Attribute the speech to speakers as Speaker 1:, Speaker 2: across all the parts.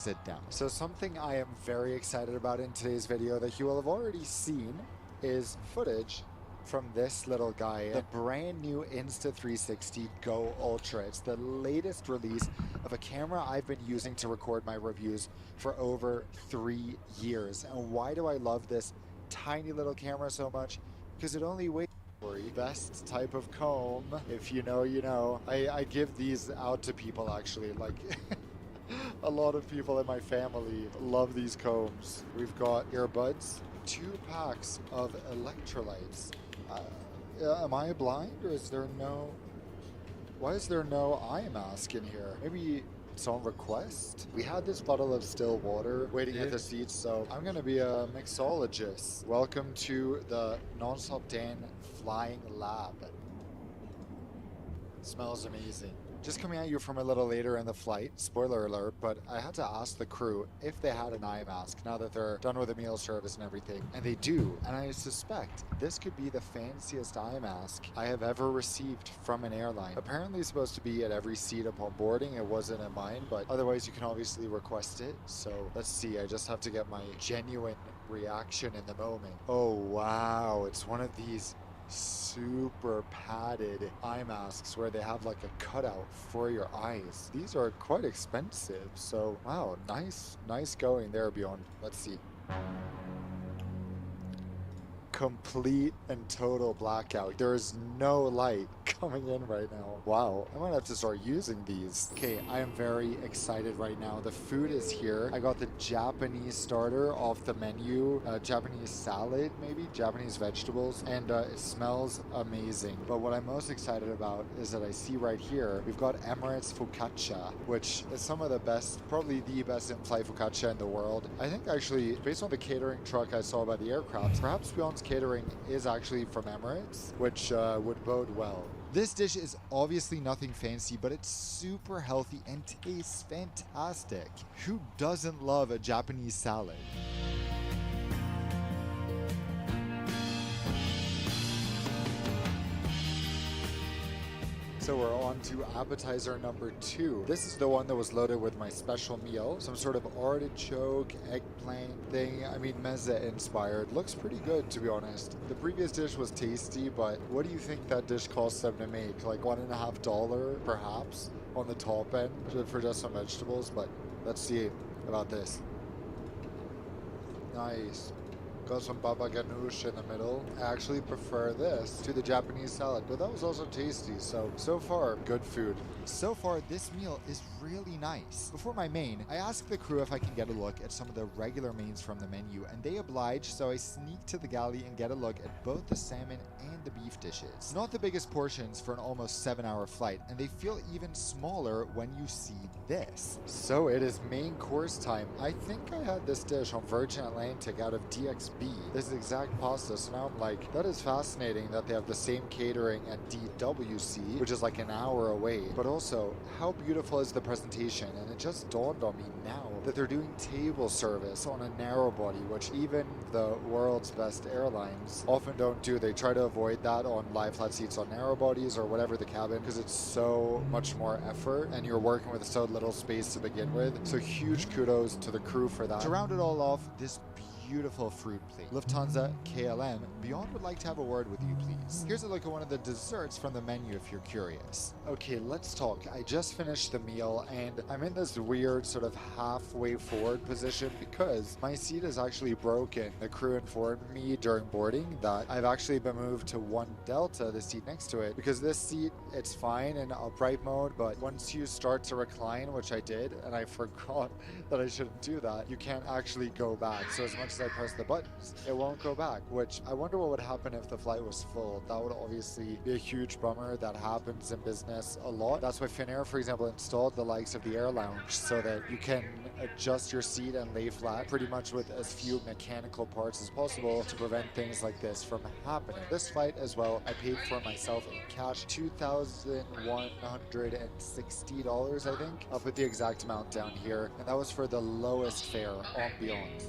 Speaker 1: sit down. So something I am very excited about in today's video that you will have already seen is footage from this little guy, the brand new Insta360 Go Ultra. It's the latest release of a camera I've been using to record my reviews for over 3 years. And why do I love this tiny little camera so much? Because it only weighs best type of comb. If you know, you know. I give these out to people actually, like a lot of people in my family love these combs. We've got earbuds, 2 packs of electrolytes. Am I blind or is there no... Why is there no eye mask in here? Maybe it's on request? We had this bottle of still water waiting at the seats, so I'm gonna be a mixologist. Welcome to the Nonstop Dan Flying Lab. Smells amazing. Just coming at you from a little later in the flight, spoiler alert, but I had to ask the crew if they had an eye mask now that they're done with the meal service and everything, and they do, and I suspect this could be the fanciest eye mask I have ever received from an airline. Apparently it's supposed to be at every seat upon boarding. It wasn't at mine, but otherwise you can obviously request it, so let's see. I just have to get my genuine reaction in the moment. Oh wow, it's one of these super padded eye masks where they have like a cutout for your eyes. These are quite expensive, so wow, nice going there, Beyond. Let's see. Complete and total blackout. There is no light coming in right now. Wow, I might have to start using these. Okay, I am very excited right now. The food is here. I got the Japanese starter off the menu, Japanese salad, maybe Japanese vegetables, and it smells amazing. But what I'm most excited about is that I see right here, we've got Emirates focaccia, which is some of the best, probably the best in-flight focaccia in the world. I think actually, based on the catering truck I saw by the aircraft, perhaps Beyond's catering is actually from Emirates, which would bode well. This dish is obviously nothing fancy, but it's super healthy and tastes fantastic. Who doesn't love a Japanese salad? So we're on to appetizer number 2. This is the one that was loaded with my special meal. Some sort of artichoke, eggplant thing. I mean, meze inspired. Looks pretty good, to be honest. The previous dish was tasty, but what do you think that dish costs them to make? Like $1.50 perhaps on the top end for just some vegetables, but let's see about this. Nice. Got some baba ganoush in the middle. I actually prefer this to the Japanese salad, but that was also tasty. So far, good food. So far, this meal is really nice. Before my main, I asked the crew if I can get a look at some of the regular mains from the menu, and they obliged, so I sneaked to the galley and get a look at both the salmon and the beef dishes. Not the biggest portions for an almost 7-hour flight, and they feel even smaller when you see this. So it is main course time. I think I had this dish on Virgin Atlantic out of DXB. This exact pasta, so now I'm like, that is fascinating that they have the same catering at DWC, which is like an hour away. But also, how beautiful is the presentation? And it just dawned on me now that they're doing table service on a narrow body, which even the world's best airlines often don't do. They try to avoid that on lie flat seats on narrow bodies or whatever the cabin, because it's so much more effort and you're working with so little space to begin with. So huge kudos to the crew for that. To round it all off, this beautiful fruit plate. Lufthansa KLM, Beyond would like to have a word with you, please. Here's a look at one of the desserts from the menu if you're curious. Okay, let's talk. I just finished the meal and I'm in this weird sort of halfway forward position because my seat is actually broken. The crew informed me during boarding that I've actually been moved to 1 Delta, the seat next to it, because this seat, it's fine in upright mode, but once you start to recline, which I did, and I forgot that I shouldn't do that, you can't actually go back. So as much as I press the buttons, it won't go back, which I wonder what would happen if the flight was full. That would obviously be a huge bummer. That happens in business a lot. That's why Finnair, for example, installed the likes of the Air Lounge so that you can adjust your seat and lay flat pretty much with as few mechanical parts as possible to prevent things like this from happening. This flight as well, I paid for myself in cash, $2,160, I think. I'll put the exact amount down here, and that was for the lowest fare on Beyond.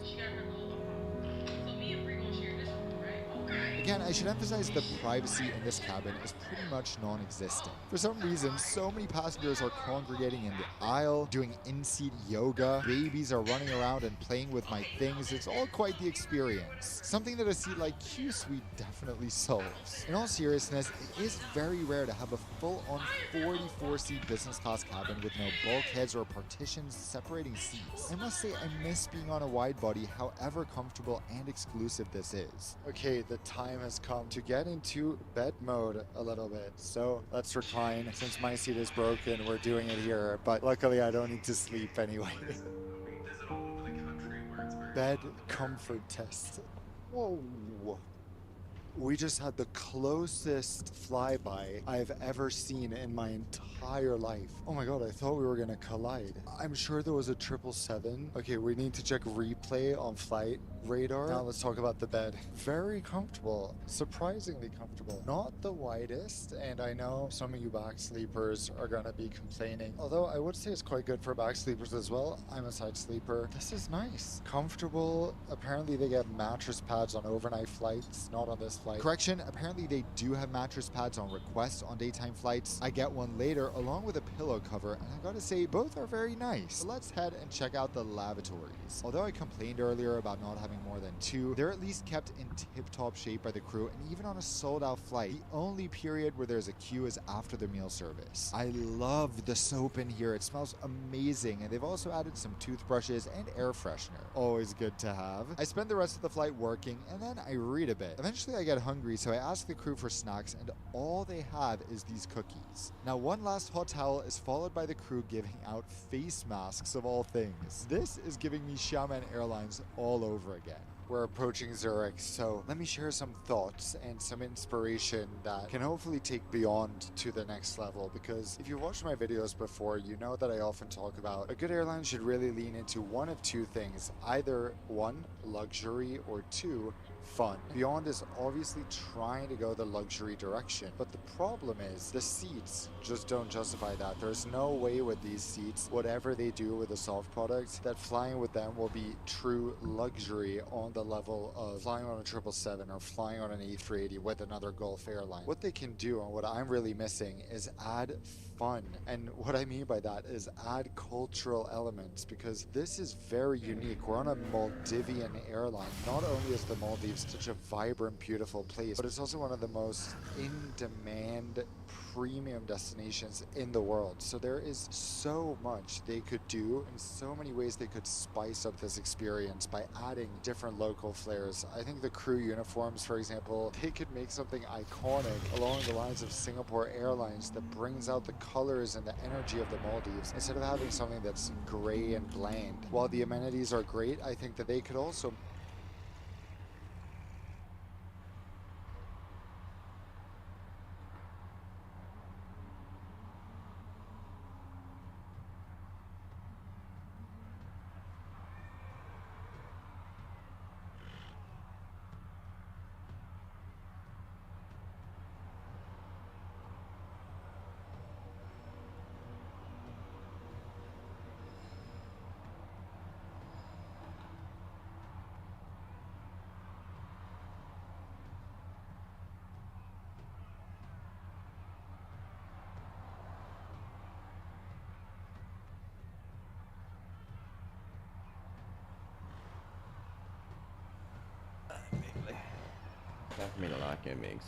Speaker 1: Again, I should emphasize the privacy in this cabin is pretty much non-existent. For some reason, so many passengers are congregating in the aisle, doing in-seat yoga, babies are running around and playing with my things. It's all quite the experience. Something that a seat like Q Suite definitely solves. In all seriousness, it is very rare to have a full-on 44-seat business class cabin with no bulkheads or partitions separating seats. I must say I miss being on a wide body, however comfortable and exclusive this is. Okay, the time has come to get into bed mode a little bit. So let's recline. Since my seat is broken, we're doing it here, but luckily I don't need to sleep anyway. Bed comfort test. Whoa. We just had the closest flyby I've ever seen in my entire life. Oh my god, I thought we were gonna collide. I'm sure there was a 777. Okay, we need to check replay on flight radar. Now let's talk about the bed. Very comfortable, surprisingly comfortable. Not the widest, and I know some of you back sleepers are gonna be complaining. Although I would say it's quite good for back sleepers as well. I'm a side sleeper. This is nice. Comfortable. Apparently they get mattress pads on overnight flights, not on this flight. Correction, apparently they do have mattress pads on request on daytime flights. I get one later along with a pillow cover, and I gotta say both are very nice. So let's head and check out the lavatories. Although I complained earlier about not having more than two, they're at least kept in tip-top shape by the crew, and even on a sold-out flight, the only period where there's a queue is after the meal service. I love the soap in here. It smells amazing, and they've also added some toothbrushes and air freshener. Always good to have. I spend the rest of the flight working, and then I read a bit. Eventually I get hungry, so I ask the crew for snacks, and all they have is these cookies. Now, one last hot towel is followed by the crew giving out face masks of all things. This is giving me Xiamen Airlines all over again. We're approaching Zurich, so let me share some thoughts and some inspiration that can hopefully take beyond to the next level, because if you've watched my videos before, you know that I often talk about a good airline should really lean into one of two things, either one, luxury, or two, fun. Beyond is obviously trying to go the luxury direction, but the problem is the seats just don't justify that. There's no way with these seats, whatever they do with the soft products, that flying with them will be true luxury on the level of flying on a 777 or flying on an A380 with another Gulf airline. What they can do, and what I'm really missing, is add fun. And what I mean by that is add cultural elements, because this is very unique. We're on a Maldivian airline. Not only is the Maldives such a vibrant, beautiful place, but it's also one of the most in-demand premium destinations in the world. So there is so much they could do and so many ways they could spice up this experience by adding different local flares. I think the crew uniforms, for example, they could make something iconic along the lines of Singapore Airlines that brings out the colors and the energy of the Maldives instead of having something that's gray and bland. While the amenities are great, I think that they could also
Speaker 2: That's mean a lot, can mix.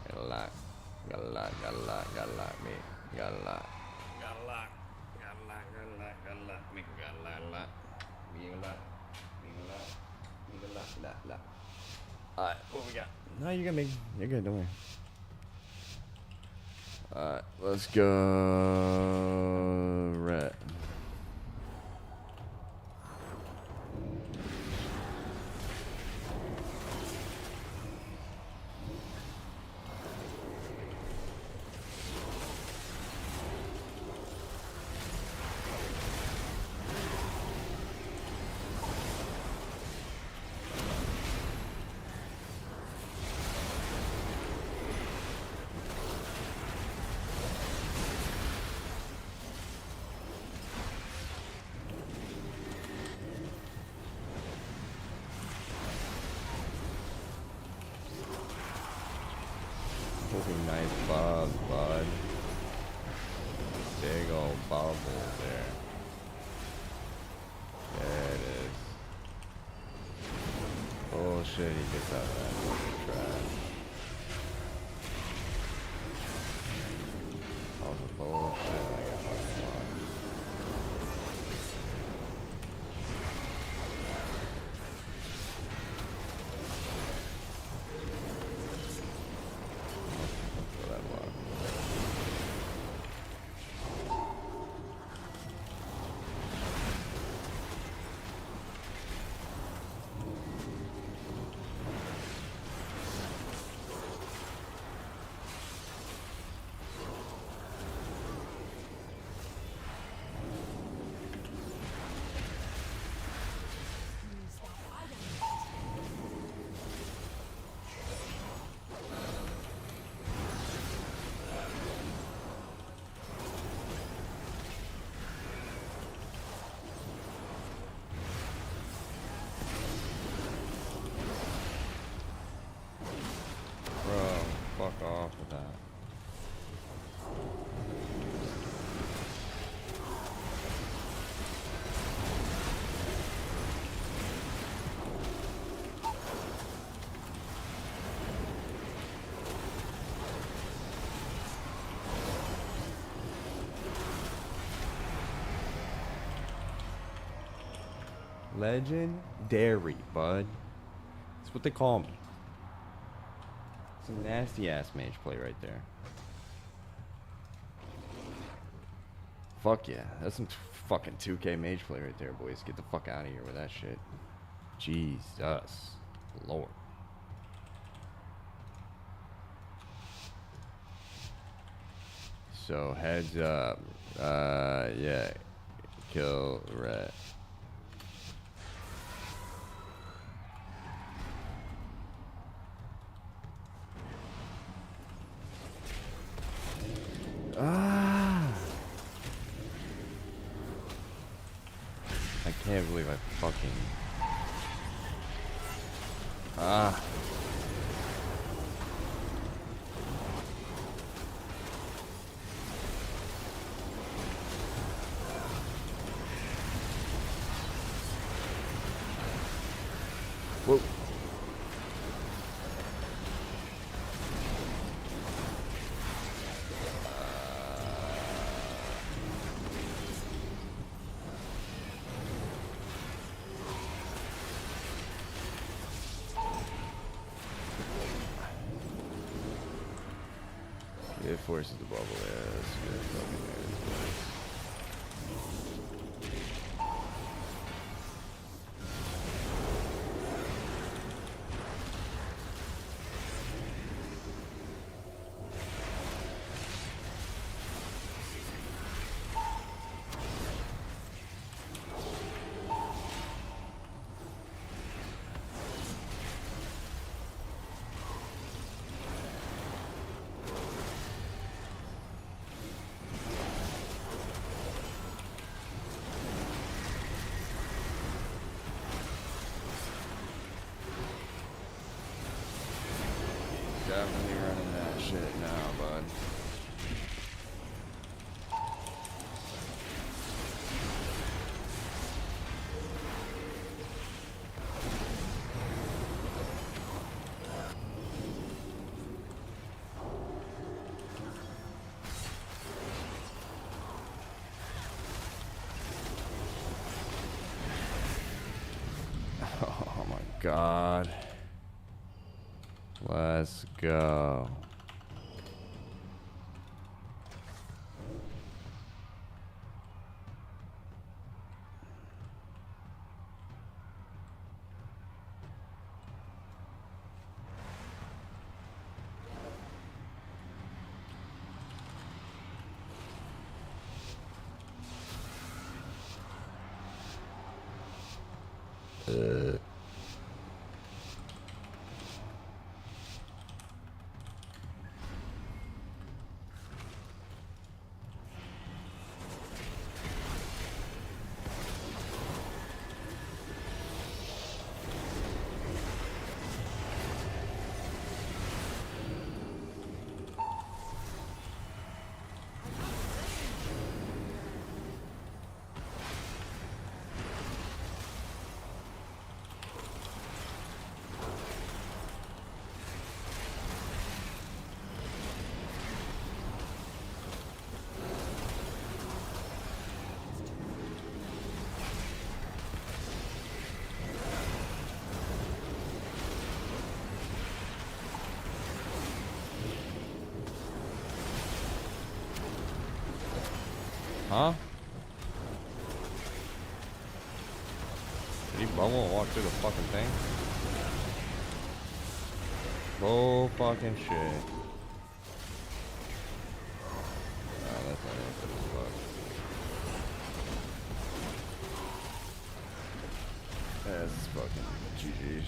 Speaker 2: Got a lot, me. Got a lot. Me got a lot. Alright, what we got? No, you got me. You're good, don't worry. Alright, let's go. Red. Those are nice bubs, bud. Big old bubbles there. There it is. Bullshit, he gets out of that fucking trash. All the bullshit, I got my fuck. Throw that block. Bro, fuck off with that. Legendary, bud. That's what they call me. It's a nasty ass mage play right there. Fuck yeah. That's some fucking 2K mage play right there, boys. Get the fuck out of here with that shit. Jesus Lord. So heads up. Yeah. Kill rat. Ah! I can't believe I fucking... Ah! Whoa! It forces the bubble there. That's good. Fucking good. Definitely running that shit now, bud. Oh my god. Let's go. Huh? Did he bubble and walk through the fucking thing? Bull fucking shit. Oh, that's not good as fuck. That's fucking GG.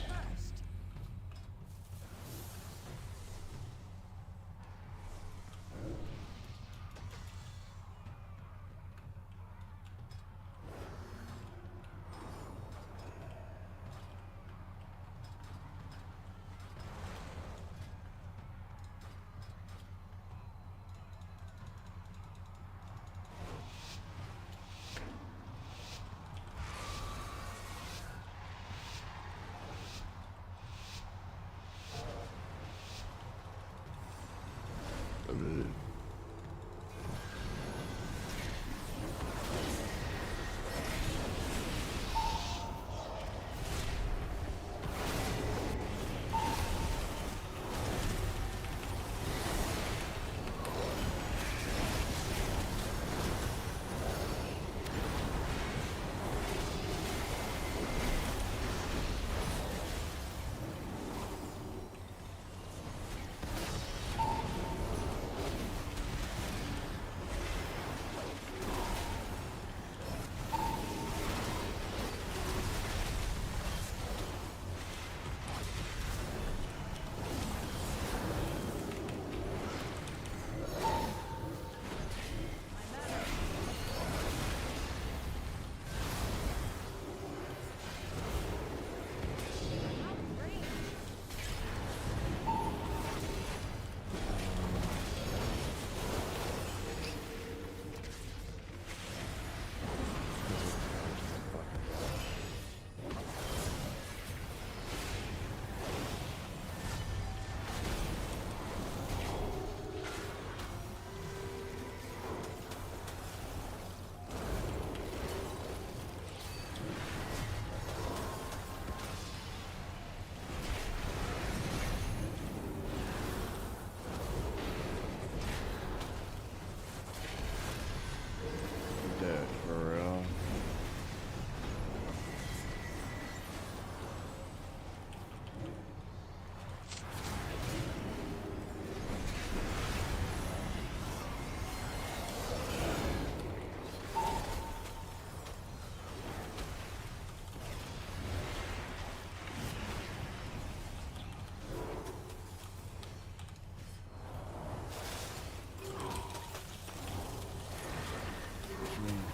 Speaker 2: Dead for real.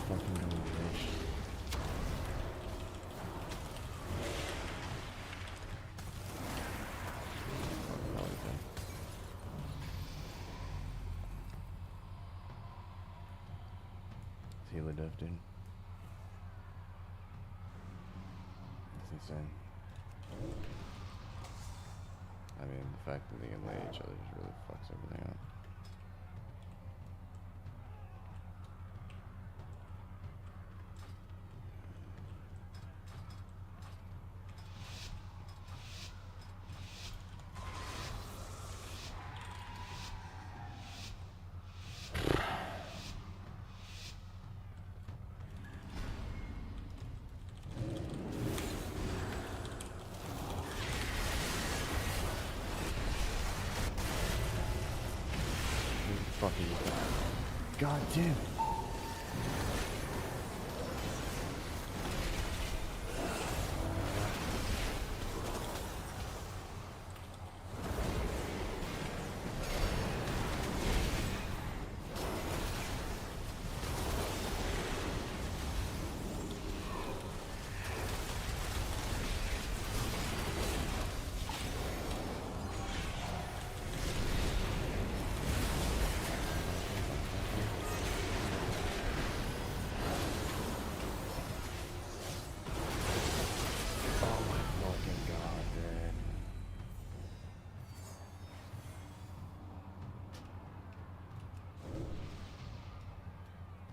Speaker 2: Fucking doing this. Healer death, dude. That's insane. I mean, the fact that they can lay each other just really fucks everything up. Fucking God damn.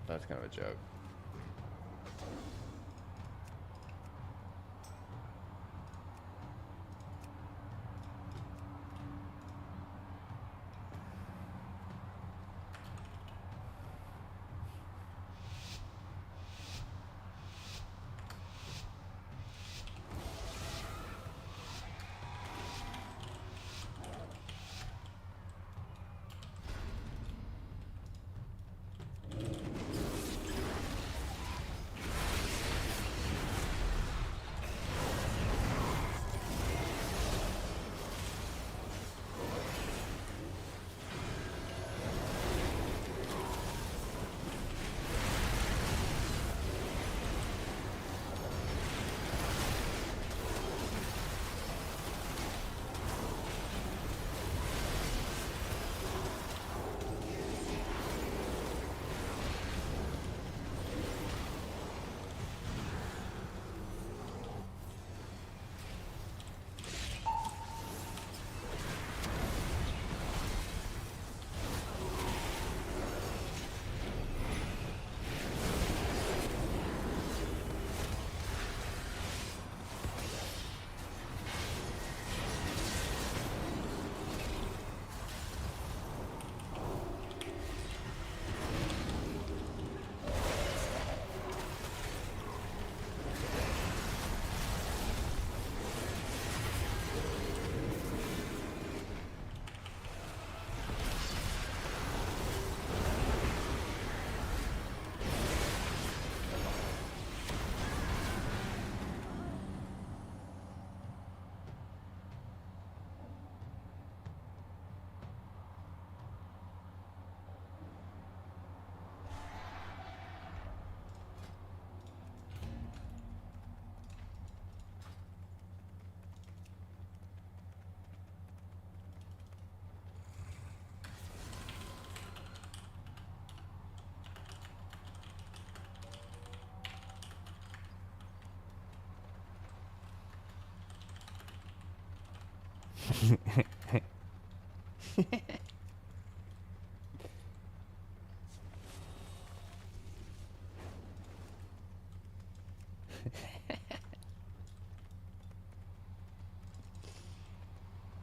Speaker 2: That's kind of a joke.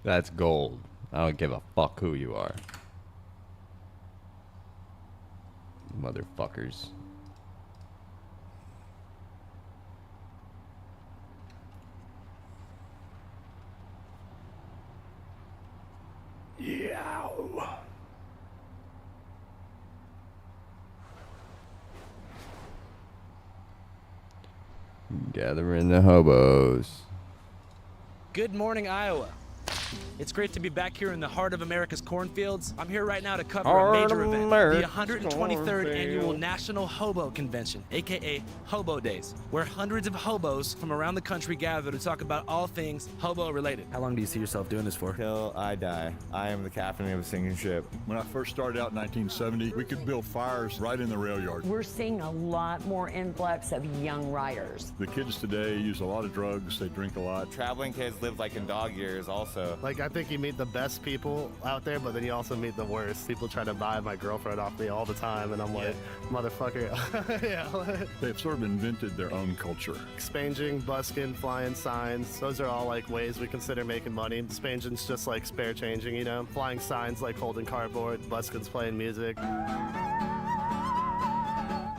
Speaker 2: That's gold. I don't give a fuck who you are. Motherfuckers. Yeah. Gathering the hobos.
Speaker 3: Good morning, Iowa. It's great to be back here in the heart of America's cornfields. I'm here right now to cover a major event, the 123rd Annual National Hobo Convention, aka Hobo Days, where hundreds of hobos from around the country gather to talk about all things hobo related. How long do you see yourself doing this for?
Speaker 4: Till I die. I am the captain of a sinking ship.
Speaker 5: When I first started out in 1970, we could build fires right in the rail yard.
Speaker 6: We're seeing a lot more influx of young riders.
Speaker 5: The kids today use a lot of drugs, they drink a lot.
Speaker 4: Traveling kids live like in dog years also.
Speaker 7: Like, I think you meet the best people out there, but then you also meet the worst. People try to buy my girlfriend off me all the time, and I'm like, motherfucker. Yeah.
Speaker 5: They've sort of invented their own culture.
Speaker 7: Expanging, busking, flying signs, those are all like ways we consider making money. Expanging's just like spare changing, you know? Flying signs like holding cardboard, busking's playing music.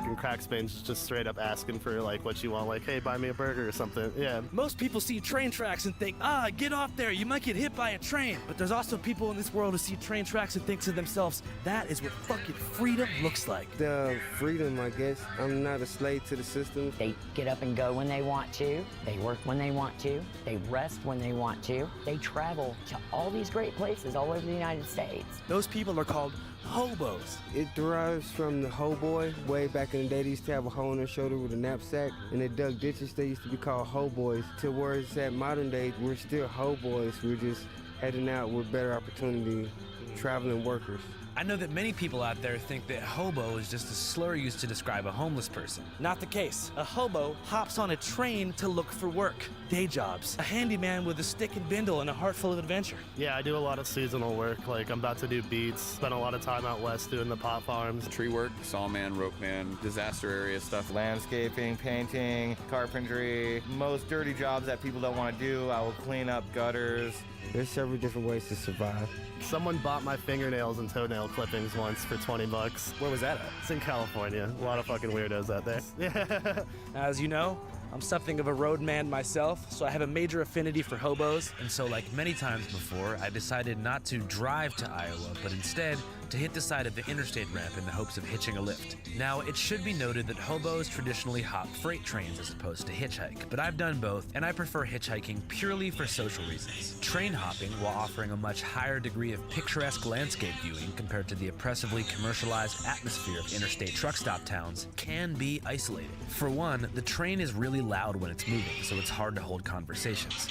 Speaker 7: And crack Spain's just straight up asking for like what you want, like, hey, buy me a burger or something. Yeah.
Speaker 3: Most people see train tracks and think, get off there, you might get hit by a train. But there's also people in this world who see train tracks and think to themselves, that is what fucking freedom looks like.
Speaker 8: The freedom, I guess. I'm not a slave to the system.
Speaker 6: They get up and go when they want to. They work when they want to. They rest when they want to. They travel to all these great places all over the United States.
Speaker 3: Those people are called hobos.
Speaker 8: It derives from the hoboy. Way back in the day, they used to have a hole in their shoulder with a knapsack, and they dug ditches. They used to be called hoboys. To where it's at modern day, we're still hoboys. We're just heading out with better opportunity, traveling workers.
Speaker 3: I know that many people out there think that hobo is just a slur used to describe a homeless person. Not the case. A hobo hops on a train to look for work, day jobs, a handyman with a stick and bindle and a heart full of adventure.
Speaker 7: Yeah, I do a lot of seasonal work. Like, I'm about to do beats, spent a lot of time out west doing the pot farms.
Speaker 9: Tree work, sawman, rope man, disaster area stuff.
Speaker 4: Landscaping, painting, carpentry, most dirty jobs that people don't want to do. I will clean up gutters.
Speaker 8: There's several different ways to survive.
Speaker 7: Someone bought my fingernails and toenail clippings once for 20 bucks.
Speaker 3: Where was that at?
Speaker 7: It's in California. A lot of fucking weirdos out there. Yeah.
Speaker 3: As you know, I'm something of a roadman myself, so I have a major affinity for hobos. And so, like many times before, I decided not to drive to Iowa, but instead to hit the side of the interstate ramp in the hopes of hitching a lift. Now, it should be noted that hobos traditionally hop freight trains as opposed to hitchhike, but I've done both, and I prefer hitchhiking purely for social reasons. Train hopping, while offering a much higher degree of picturesque landscape viewing compared to the oppressively commercialized atmosphere of interstate truck stop towns, can be isolating. For one, the train is really loud when it's moving, so it's hard to hold conversations.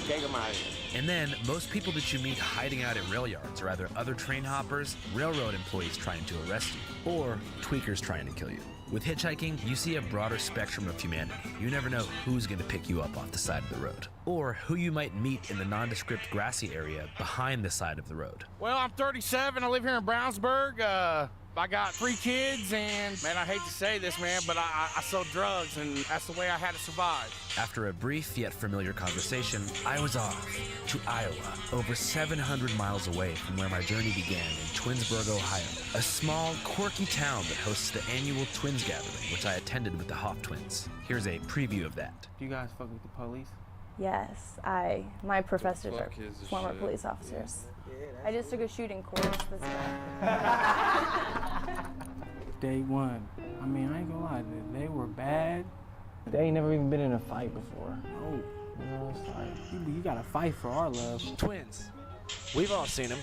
Speaker 8: Take them out of here.
Speaker 3: And then, most people that you meet hiding out at rail yards are either other train hoppers, railroad employees trying to arrest you, or tweakers trying to kill you. With hitchhiking, you see a broader spectrum of humanity. You never know who's going to pick you up off the side of the road, or who you might meet in the nondescript grassy area behind the side of the road.
Speaker 10: Well, I'm 37. I live here in Brownsburg. I got 3 kids, and man, I hate to say this, man, but I sold drugs, and that's the way I had to survive.
Speaker 3: After a brief yet familiar conversation, I was off to Iowa, over 700 miles away from where my journey began in Twinsburg, Ohio, a small, quirky town that hosts the annual Twins Gathering, which I attended with the Hoff twins. Here's a preview of that.
Speaker 8: Do you guys fuck with the police?
Speaker 11: Yes, my professors are former police officers. I just took a shooting course this month.
Speaker 8: Day one. I mean, I ain't gonna lie, they were bad. They ain't never even been in a fight before. Oh, you know, it's like, you gotta fight for our love.
Speaker 3: Twins. We've all seen them.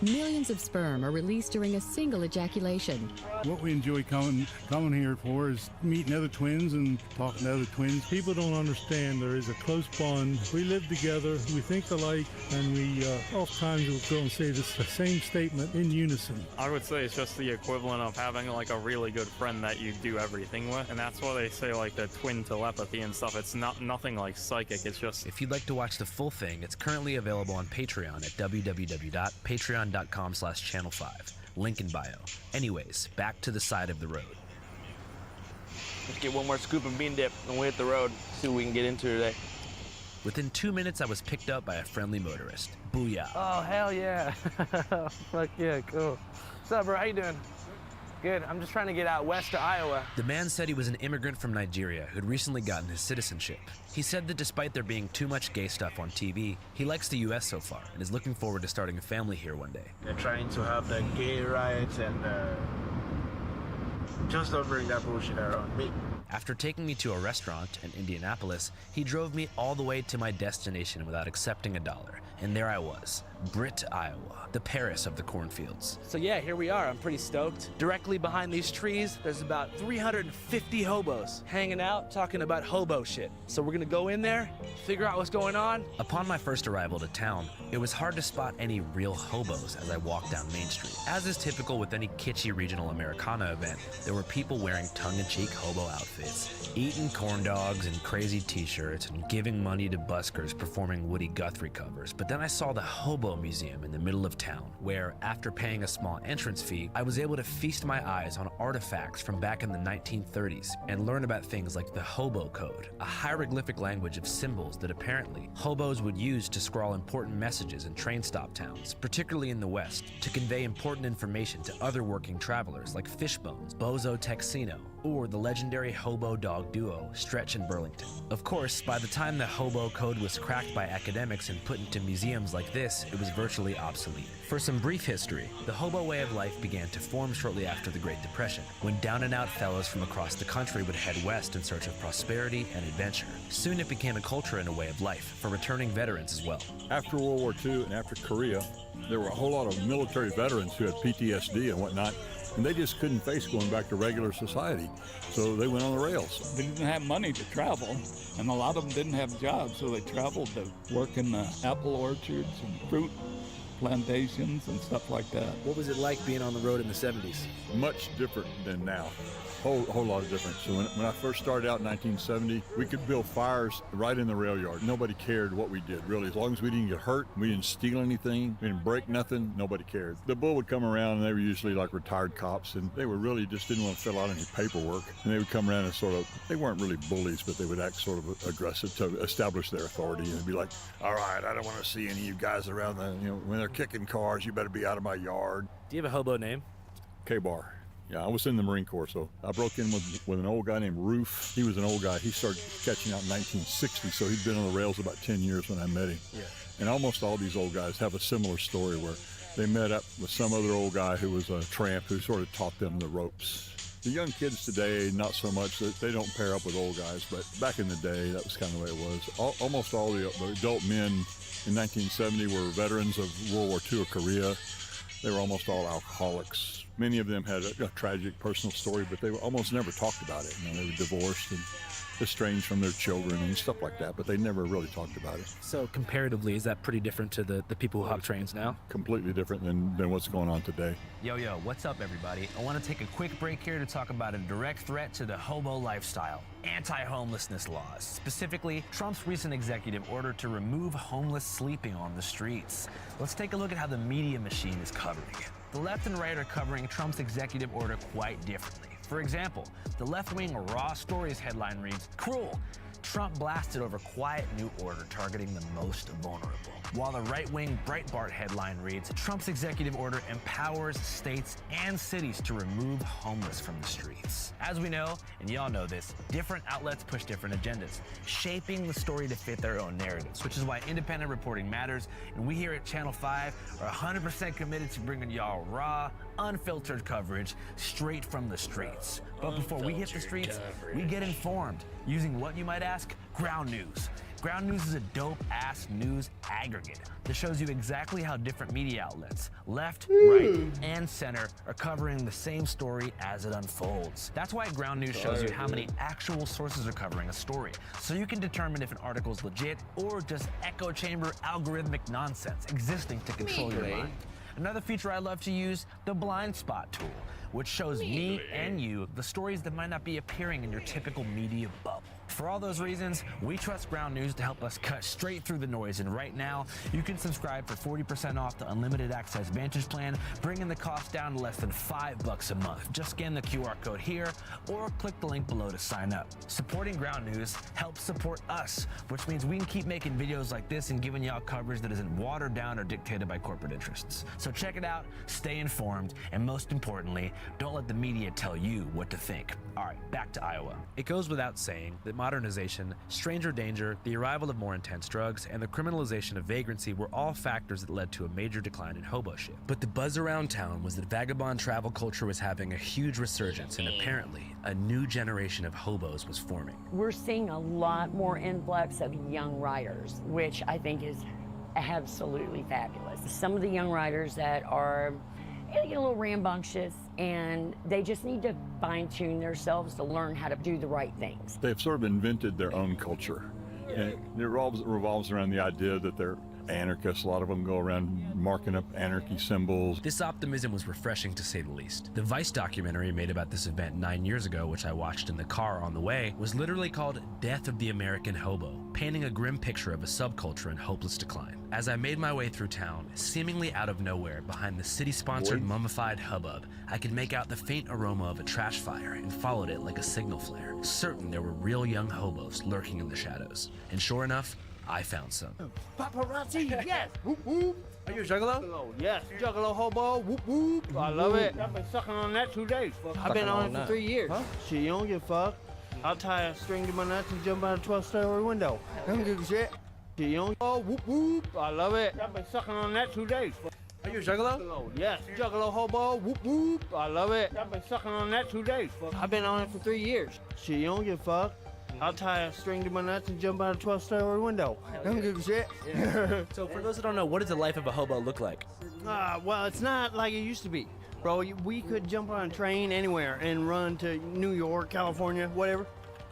Speaker 12: Millions of sperm are released during a single ejaculation.
Speaker 13: What we enjoy coming here for is meeting other twins and talking to other twins. People don't understand there is a close bond. We live together, we think alike, and we oftentimes will go and say the same statement in unison.
Speaker 14: I would say it's just the equivalent of having like a really good friend that you do everything with, and that's why they say like the twin telepathy and stuff. It's nothing like psychic, it's just...
Speaker 3: If you'd like to watch the full thing, it's currently available on Patreon at www.patreon.com/channel5. Link in bio. Anyways, back to the side of the road.
Speaker 10: Let's get one more scoop of bean dip and we'll hit the road, see what we can get into today.
Speaker 3: Within 2 minutes, I was picked up by a friendly motorist. Booyah.
Speaker 10: Oh, hell yeah. Fuck yeah, cool. What's up, bro? How you doing? Good. I'm just trying to get out west to Iowa.
Speaker 3: The man said he was an immigrant from Nigeria who'd recently gotten his citizenship. He said that despite there being too much gay stuff on TV, he likes the US so far and is looking forward to starting a family here one day.
Speaker 15: They're trying to have the gay rights and just don't bring that bullshit around me.
Speaker 3: After taking me to a restaurant in Indianapolis, he drove me all the way to my destination without accepting $1. And there I was, Britt, Iowa, the Paris of the cornfields.
Speaker 10: So yeah, here we are. I'm pretty stoked. Directly behind these trees, there's about 350 hobos hanging out, talking about hobo shit. So we're gonna go in there, figure out what's going on.
Speaker 3: Upon my first arrival to town, it was hard to spot any real hobos as I walked down Main Street. As is typical with any kitschy regional Americana event, there were people wearing tongue-in-cheek hobo outfits, eating corn dogs and crazy t-shirts, and giving money to buskers performing Woody Guthrie covers. But then I saw the Hobo Museum in the middle of town, where, after paying a small entrance fee, I was able to feast my eyes on artifacts from back in the 1930s and learn about things like the Hobo Code, a hieroglyphic language of symbols that apparently hobos would use to scrawl important messages in train stop towns, particularly in the West, to convey important information to other working travelers like Fishbones, Bozo Texino, or the legendary hobo dog duo Stretch and Burlington. Of course, by the time the Hobo Code was cracked by academics and put into museums like this, it was virtually obsolete. For some brief history, the hobo way of life began to form shortly after the Great Depression, when down-and-out fellows from across the country would head west in search of prosperity and adventure. Soon it became a culture and a way of life, for returning veterans as well.
Speaker 5: After World War II and after Korea, there were a whole lot of military veterans who had PTSD and whatnot, and they just couldn't face going back to regular society. So they went on the rails.
Speaker 16: They didn't have money to travel, and a lot of them didn't have jobs, so they traveled to work in the apple orchards and fruit plantations and stuff like that.
Speaker 3: What was it like being on the road in the 70s?
Speaker 5: Much different than now. Whole lot of difference. So when I first started out in 1970, we could build fires right in the rail yard. Nobody cared what we did, really. As long as we didn't get hurt, we didn't steal anything, we didn't break nothing, nobody cared. The bull would come around, and they were usually like retired cops, and they were really just didn't want to fill out any paperwork. And they would come around and sort of, they weren't really bullies, but they would act sort of aggressive to establish their authority. And be like, all right, I don't want to see any of you guys around when they're kicking cars, you better be out of my yard.
Speaker 3: Do you have a hobo name?
Speaker 5: K-Bar. Yeah, I was in the Marine Corps, so I broke in with an old guy named Roof. He was an old guy. He started catching out in 1960, so he'd been on the rails about 10 years when I met him. Yeah. And almost all these old guys have a similar story where they met up with some other old guy who was a tramp who sort of taught them the ropes. The young kids today, not so much. They don't pair up with old guys, but back in the day, that was kind of the way it was. Almost all the adult men in 1970 were veterans of World War II or Korea. They were almost all alcoholics. Many of them had a tragic personal story, but they almost never talked about it. They were divorced and estranged from their children and stuff like that, but they never really talked about it.
Speaker 3: So comparatively, is that pretty different to the people who hop trains now?
Speaker 5: Completely different than what's going on today.
Speaker 3: Yo, what's up, everybody? I want to take a quick break here to talk about a direct threat to the hobo lifestyle: anti-homelessness laws, specifically Trump's recent executive order to remove homeless sleeping on the streets. Let's take a look at how the media machine is covering it. The left and right are covering Trump's executive order quite differently. For example, the left-wing Raw Stories headline reads, "Cruel. Trump blasted over quiet new order targeting the most vulnerable." While the right-wing Breitbart headline reads, "Trump's executive order empowers states and cities to remove homeless from the streets." As we know, and y'all know this, different outlets push different agendas, shaping the story to fit their own narratives, which is why independent reporting matters, and we here at Channel 5 are 100% committed to bringing y'all raw, unfiltered coverage straight from the streets. But before we hit the streets, we get informed using what, you might ask, ground news. Ground News is a dope-ass news aggregator that shows you exactly how different media outlets, left, right, and center, are covering the same story as it unfolds. That's why Ground News shows you how many actual sources are covering a story, so you can determine if an article is legit or just echo chamber algorithmic nonsense existing to control your mind. Another feature I love to use, the blind spot tool, which shows me and you the stories that might not be appearing in your typical media bubble. For all those reasons, we trust Ground News to help us cut straight through the noise, and right now, you can subscribe for 40% off the Unlimited Access Vantage plan, bringing the cost down to less than $5 a month. Just scan the QR code here, or click the link below to sign up. Supporting Ground News helps support us, which means we can keep making videos like this and giving y'all coverage that isn't watered down or dictated by corporate interests. So check it out, stay informed, and most importantly, don't let the media tell you what to think. All right, back to Iowa.
Speaker 10: It goes without saying that modernization, stranger danger, the arrival of more intense drugs, and the criminalization of vagrancy were all factors that led to a major decline in hoboship. But the buzz around town was that vagabond travel culture was having a huge resurgence, and apparently a new generation of hobos was forming.
Speaker 6: We're seeing a lot more influx of young riders, which I think is absolutely fabulous. Some of the young riders that are get a little rambunctious, and they just need to fine-tune themselves to learn how to do the right things.
Speaker 5: They've sort of invented their own culture. And it revolves around the idea that they're anarchists. A lot of them go around marking up anarchy symbols.
Speaker 3: This optimism was refreshing to say the least. The Vice documentary made about this event 9 years ago, which I watched in the car on the way, was literally called Death of the American Hobo, painting a grim picture of a subculture in hopeless decline. As I made my way through town, seemingly out of nowhere, behind the city-sponsored mummified hubbub, I could make out the faint aroma of a trash fire and followed it like a signal flare, certain there were real young hobos lurking in the shadows. And sure enough, I found some.
Speaker 17: Paparazzi, yes! Whoop whoop!
Speaker 10: Are you a juggalo?
Speaker 17: Yes, juggalo hobo, whoop whoop! I love it. I've been sucking on that 2 days. I've been on it for 3 years. Huh? Shit, you don't give a fuck. I'll tie a string to my nuts and jump out a 12-story window. I don't give a shit. Shit, you don't. Oh, whoop whoop! I love it. I've been sucking on that 2 days.
Speaker 10: Are you a juggalo?
Speaker 17: Yes, juggalo hobo, whoop whoop! I love it. I've been sucking on that 2 days. I've been on it for 3 years. Shit, you don't give a fuck. I'll tie a string to my nuts and jump out a 12-story window. I don't give a shit.
Speaker 10: So for those that don't know, what does the life of a hobo look like?
Speaker 17: Well, it's not like it used to be. Bro, we could jump on a train anywhere and run to New York, California, whatever.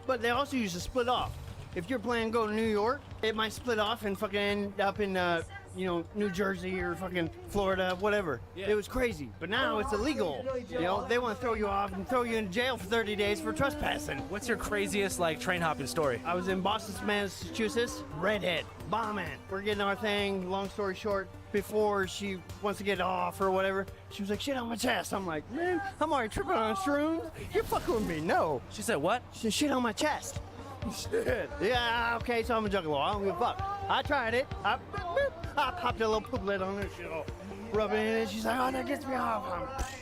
Speaker 17: But they also used to split off. If you're planning to go to New York, it might split off and fucking end up in, New Jersey or fucking Florida, whatever. Yeah. It was crazy. But now it's illegal. You know, they want to throw you off and throw you in jail for 30 days for trespassing.
Speaker 10: What's your craziest, train hopping story?
Speaker 17: I was in Boston, Massachusetts, redhead, bombing. We're getting our thing, long story short, before she wants to get off or whatever, she was like, shit on my chest. I'm like, man, I'm already tripping on shrooms. You're fucking with me. No.
Speaker 10: She said what?
Speaker 17: She said, shit on my chest. Shit. Yeah, okay, so I'm a juggalo. I don't give a fuck. I tried it. I popped a little pooplet on her. Shit, rub it in, and she's like, oh, that gets me off.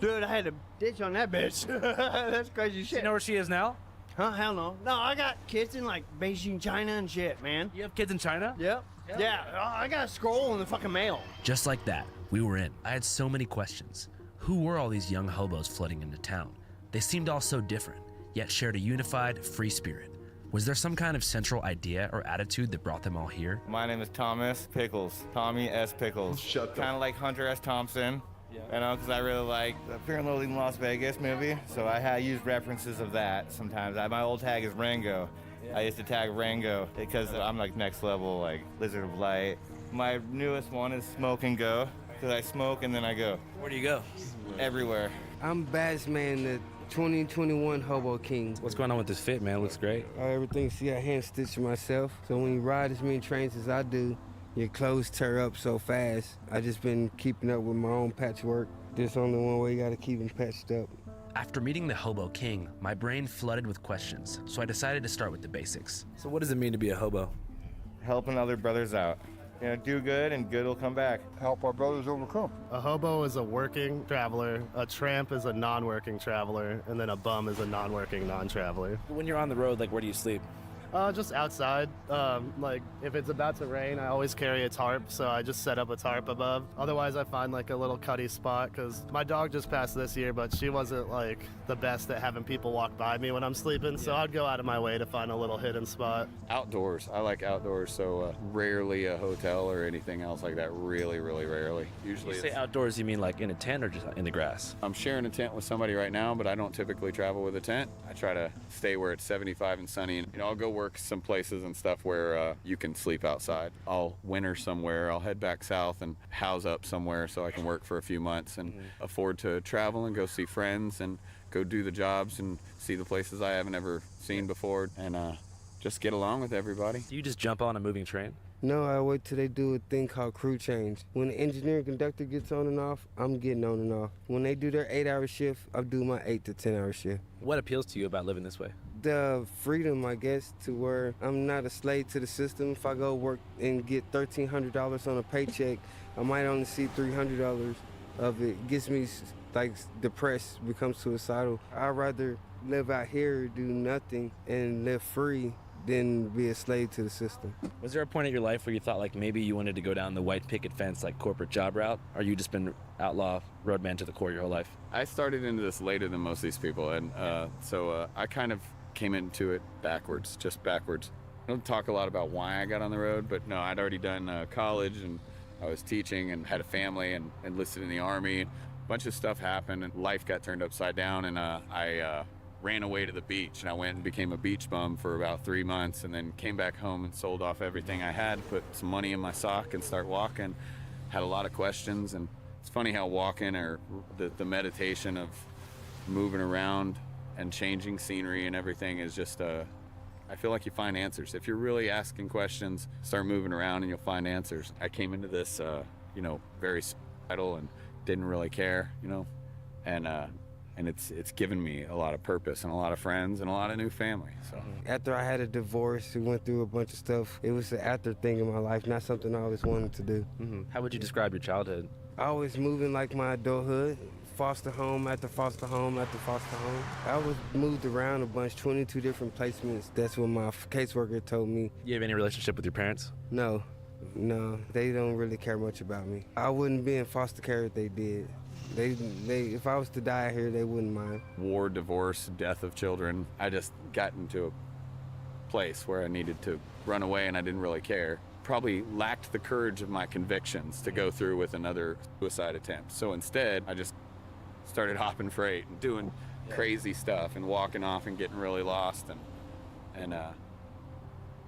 Speaker 17: Dude, I had to ditch on that bitch. That's crazy shit.
Speaker 10: You know where she is now?
Speaker 17: Huh? Hell no. No, I got kids in Beijing, China and shit, man.
Speaker 10: You have kids in China?
Speaker 17: Yep. Yeah, I got a scroll in the fucking mail.
Speaker 3: Just like that, we were in. I had so many questions. Who were all these young hobos flooding into town? They seemed all so different, yet shared a unified, free spirit. Was there some kind of central idea or attitude that brought them all here?
Speaker 4: My name is Thomas Pickles, Tommy S. Pickles. Kind of like Hunter S. Thompson. Yeah. You know, because I really like the Fear and Loathing in Las Vegas movie, so I used references of that sometimes. My old tag is Rango. Yeah. I used to tag Rango because I'm next level, Lizard of Light. My newest one is Smoke and Go, because I smoke and then I go.
Speaker 10: Where do you go?
Speaker 4: Everywhere.
Speaker 8: I'm Bassman, the 2021 Hobo King.
Speaker 10: What's going on with this fit, man? Looks great.
Speaker 8: Everything, see, I hand stitch myself. So when you ride as many trains as I do, your clothes tear up so fast. I just been keeping up with my own patchwork. There's only one way you gotta keep them patched up.
Speaker 3: After meeting the Hobo King, my brain flooded with questions, so I decided to start with the basics.
Speaker 10: So what does it mean to be a hobo?
Speaker 4: Helping other brothers out. You know, do good and good will come back.
Speaker 5: Help our brothers overcome.
Speaker 7: A hobo is a working traveler, a tramp is a non-working traveler, and then a bum is a non-working non-traveler.
Speaker 10: When you're on the road, where do you sleep?
Speaker 7: Just outside. Like if it's about to rain, I always carry a tarp, so I just set up a tarp above. Otherwise, I find like a little cuddy spot because my dog just passed this year, but she wasn't like the best at having people walk by me when I'm sleeping, so I'd go out of my way to find a little hidden spot.
Speaker 9: Outdoors. I like outdoors, so rarely a hotel or anything else like that. Really, really rarely. Usually
Speaker 10: You say outdoors, you mean like in a tent or just in the grass?
Speaker 9: I'm sharing a tent with somebody right now, but I don't typically travel with a tent. I try to stay where it's 75 and sunny, and I'll go work some places and stuff where you can sleep outside. I'll winter somewhere. I'll head back south and house up somewhere so I can work for a few months and afford to travel and go see friends and go do the jobs and see the places I haven't ever seen before and just get along with everybody.
Speaker 10: Do you just jump on a moving train?
Speaker 8: No, I wait till they do a thing called crew change. When the engineering conductor gets on and off, I'm getting on and off. When they do their 8-hour shift, I do my 8 to 10 hour shift.
Speaker 10: What appeals to you about living this way?
Speaker 8: The freedom, I guess, to where I'm not a slave to the system. If I go work and get $1,300 on a paycheck, I might only see $300 of it. It gets me like depressed, become suicidal. I'd rather live out here, do nothing, and live free than be a slave to the system.
Speaker 10: Was there a point in your life where you thought like maybe you wanted to go down the white picket fence like corporate job route, or you just been outlaw roadman to the core your whole life?
Speaker 9: I started into this later than most of these people, and so I kind of came into it backwards, just backwards. I don't talk a lot about why I got on the road, but no, I'd already done college, and I was teaching and had a family and enlisted in the Army. A bunch of stuff happened, and life got turned upside down, and I ran away to the beach, and I went and became a beach bum for about 3 months, and then came back home and sold off everything I had, put some money in my sock and start walking. Had a lot of questions, and it's funny how walking or the meditation of moving around and changing scenery and everything is just I feel like you find answers. If you're really asking questions, start moving around and you'll find answers. I came into this very suicidal and didn't really care, and it's given me a lot of purpose and a lot of friends and a lot of new family. So
Speaker 8: after I had a divorce, we went through a bunch of stuff. It was an after thing in my life, not something I always wanted to do.
Speaker 10: How would you describe your childhood?
Speaker 8: I was moving like my adulthood, foster home after foster home after foster home. I was moved around a bunch, 22 different placements. That's what my caseworker told me.
Speaker 10: You have any relationship with your parents?
Speaker 8: No, they don't really care much about me. I wouldn't be in foster care if they did. They if I was to die here, they wouldn't mind.
Speaker 9: War, divorce, death of children. I just got into a place where I needed to run away and I didn't really care. Probably lacked the courage of my convictions to go through with another suicide attempt. So instead, I just started hopping freight and doing crazy stuff and walking off and getting really lost and I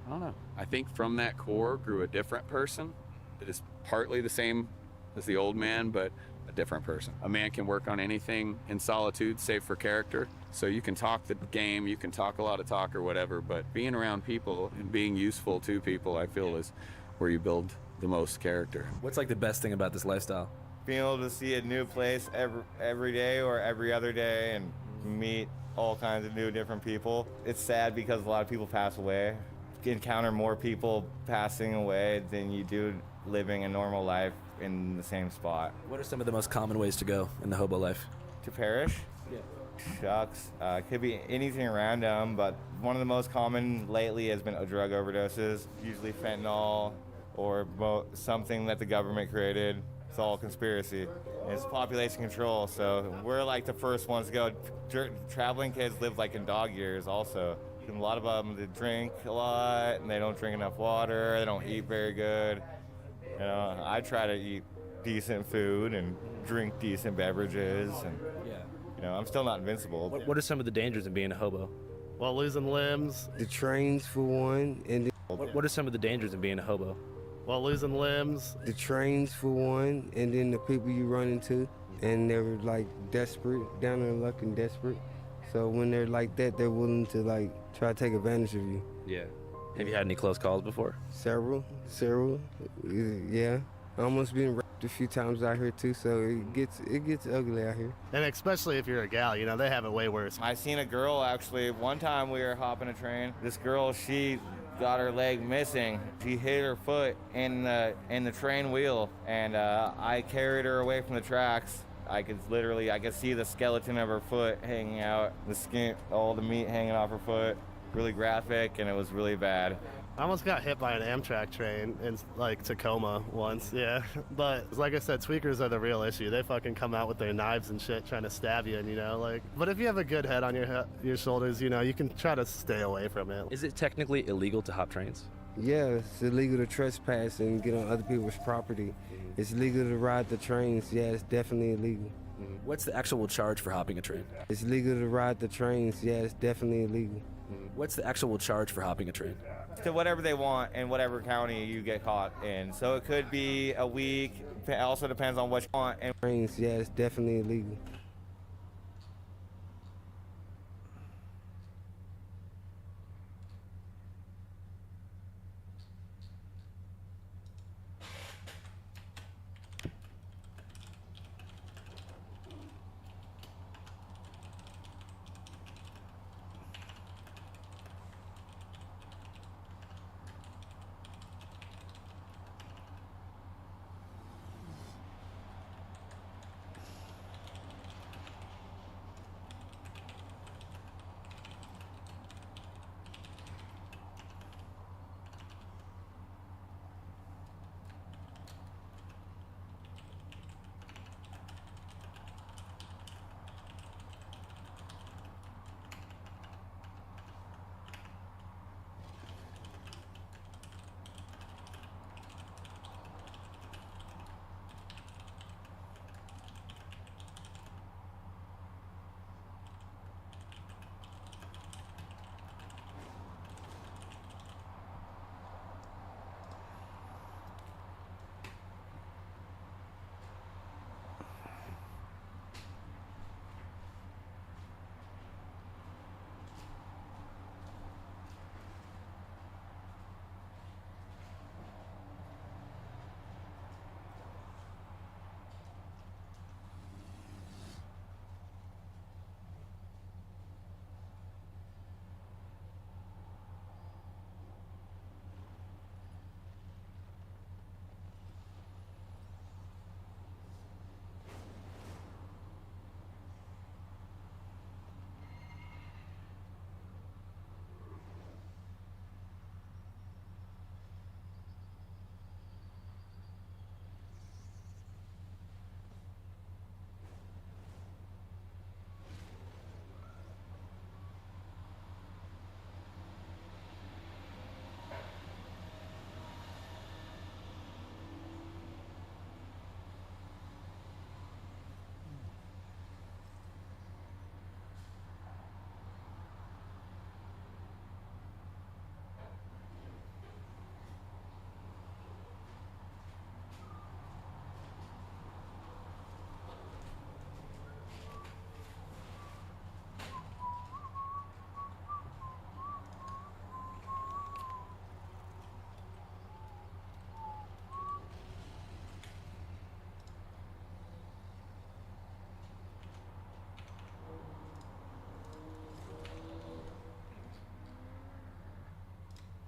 Speaker 9: don't know. I think from that core grew a different person that is partly the same as the old man, but a different person. A man can work on anything in solitude, save for character. So you can talk the game, you can talk a lot of talk or whatever, but being around people and being useful to people, I feel is where you build the most character.
Speaker 10: What's like the best thing about this lifestyle?
Speaker 4: Being able to see a new place every day or every other day and meet all kinds of new different people. It's sad because a lot of people pass away. You encounter more people passing away than you do living a normal life in the same spot.
Speaker 10: What are some of the most common ways to go in the hobo life?
Speaker 4: To perish?
Speaker 10: Yeah.
Speaker 4: Shucks. Could be anything random, but one of the most common lately has been drug overdoses, usually fentanyl or something that the government created. It's all conspiracy. It's population control, so we're like the first ones to go. Traveling kids live like in dog years also. And a lot of them, they drink a lot, and they don't drink enough water, they don't eat very good. I try to eat decent food and drink decent beverages, and I'm still not invincible.
Speaker 10: What are some of the dangers in being a hobo?
Speaker 7: Well, losing limbs.
Speaker 8: The trains for one, and
Speaker 10: what are some of the dangers in being a hobo?
Speaker 7: Well, losing limbs.
Speaker 8: The trains for one, and then the people you run into, and they're like desperate, down on their luck and desperate. So when they're like that, they're willing to like try to take advantage of you.
Speaker 10: Yeah. Have you had any close calls before?
Speaker 8: Several. Yeah. I almost been raped a few times out here too, so it gets ugly out here.
Speaker 7: And especially if you're a gal, they have it way worse.
Speaker 4: I seen a girl actually. One time we were hopping a train. This girl, she got her leg missing. She hit her foot in the train wheel, and I carried her away from the tracks. I could see the skeleton of her foot hanging out, the skin, all the meat hanging off her foot. really graphic, and it was really bad.
Speaker 7: I almost got hit by an Amtrak train in like Tacoma once, yeah. But like I said, tweakers are the real issue. They fucking come out with their knives and shit trying to stab you, and you know, like. But if you have a good head on your shoulders, you know, you can try to stay away from it.
Speaker 10: Is it technically illegal to hop trains?
Speaker 8: Yeah, it's illegal to trespass and get on other people's property. It's legal to ride the trains. Yeah, it's definitely illegal.
Speaker 10: What's the actual charge for hopping a train?
Speaker 8: It's legal to ride the trains. Yeah, it's definitely illegal.
Speaker 10: What's the actual charge for hopping a train?
Speaker 4: To whatever they want in whatever county you get caught in. So it could be a week. It also depends on what you want. And
Speaker 8: trains, yeah, it's definitely illegal.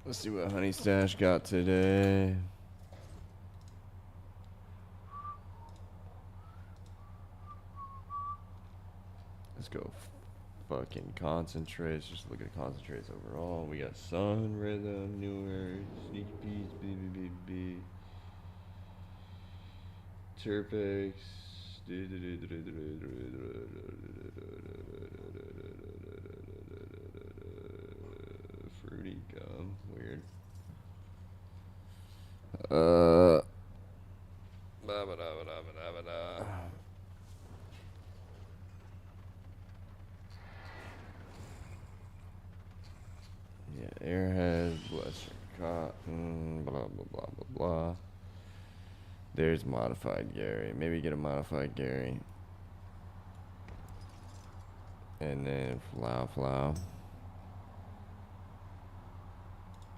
Speaker 2: Let's see what Honey Stash got today. Let's go fucking concentrates. Just look at concentrates overall. We got Sun, Rhythm, Newer, Sneaky Peas, BBBB, Turpix, Fruity Gum, weird. Ba-ba-da-ba-da-ba-da-ba-da. Yeah, Airhead, Western Cotton, blah, blah, blah, blah, blah. There's Modified Gary. Maybe get a Modified Gary. And then Flow.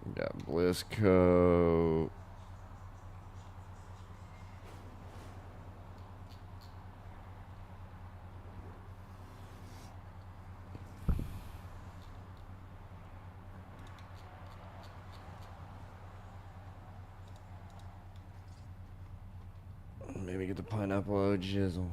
Speaker 2: We got Blissco. Maybe get the Pineapple Jizzle.